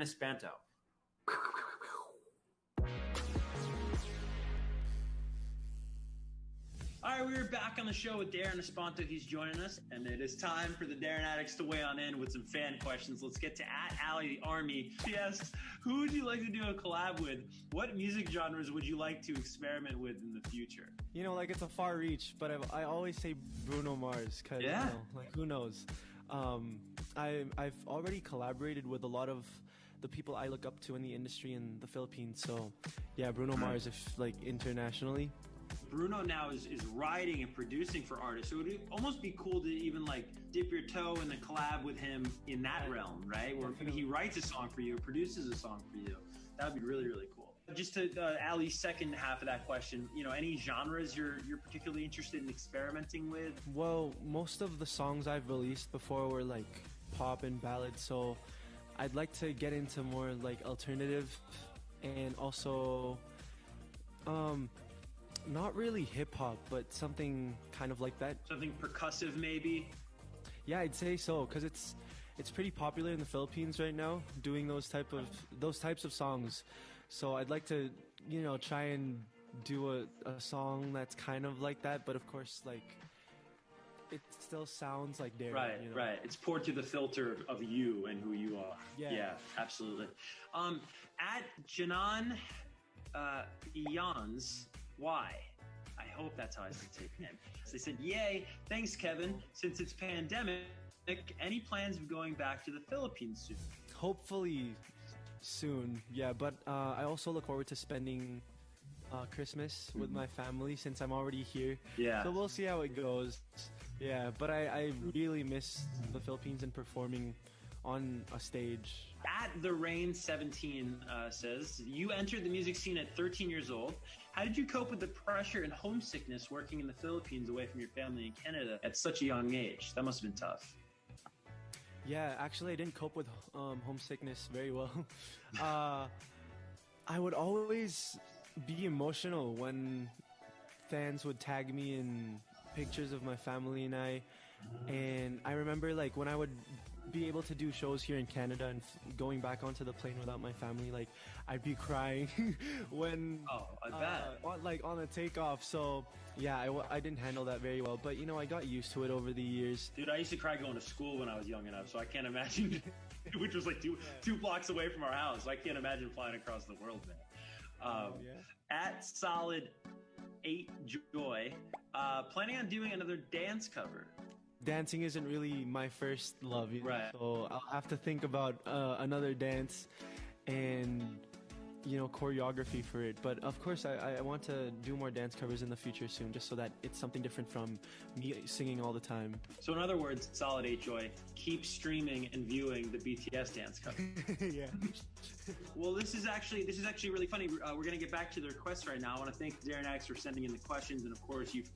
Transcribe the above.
Espanto. All right, we're back on the show with Darren Espanto. He's joining us, and it is time for the Darren Addicts to weigh on in with some fan questions. Let's get to @Allie the Army. She asks, who would you like to do a collab with? What music genres would you like to experiment with in the future? You know, like, it's a far reach, but I always say Bruno Mars, because, yeah. You know, like, who knows? I've already collaborated with a lot of the people I look up to in the industry in the Philippines, so yeah, Bruno Mars, if like internationally. Bruno now is writing and producing for artists, so it would almost be cool to even like dip your toe in the collab with him in that realm, right? Where he writes a song for you, or produces a song for you. That would be really, really cool. Just to Ali's second half of that question, you know, any genres you're particularly interested in experimenting with? Well, most of the songs I've released before were like pop and ballads, so I'd like to get into more like alternative and also not really hip-hop, but something kind of like that. Something percussive, maybe? Yeah, I'd say so, because it's pretty popular in the Philippines right now, doing those types of songs. So I'd like to, you know, try and do a song that's kind of like that, but of course, like, it still sounds like Darren. Right, you know? right. It's poured through the filter of you and who you are. Yeah, absolutely. @Janan Eons, why? I hope that's how I say your name. So they said, yay, thanks, Kevin. Since it's pandemic, any plans of going back to the Philippines soon? Hopefully soon, yeah. But I also look forward to spending Christmas with my family since I'm already here. Yeah. So we'll see how it goes. Yeah, but I really miss the Philippines and performing on a stage. @TheRain17 says, you entered the music scene at 13 years old. How did you cope with the pressure and homesickness working in the Philippines away from your family in Canada at such a young age? That must have been tough. Yeah, actually, I didn't cope with homesickness very well. I would always be emotional when fans would tag me in pictures of my family and I. And I remember, like, when I would be able to do shows here in Canada and going back onto the plane without my family, like, I'd be crying when I bet. on a takeoff. So yeah, I didn't handle that very well, but you know, I got used to it over the years. Dude, I used to cry going to school when I was young enough, so I can't imagine, which was like two blocks away from our house. I can't imagine flying across the world, man. @Solid8Joy, planning on doing another dance cover? Dancing isn't really my first love, you know? Right. So I'll have to think about another dance and, you know, choreography for it. But of course, I want to do more dance covers in the future soon, just so that it's something different from me singing all the time. So in other words, Solid8Joy, keep streaming and viewing the BTS dance cover. Yeah. Well, this is actually really funny. We're going to get back to the requests right now. I want to thank Darren Addicts for sending in the questions, and of course you for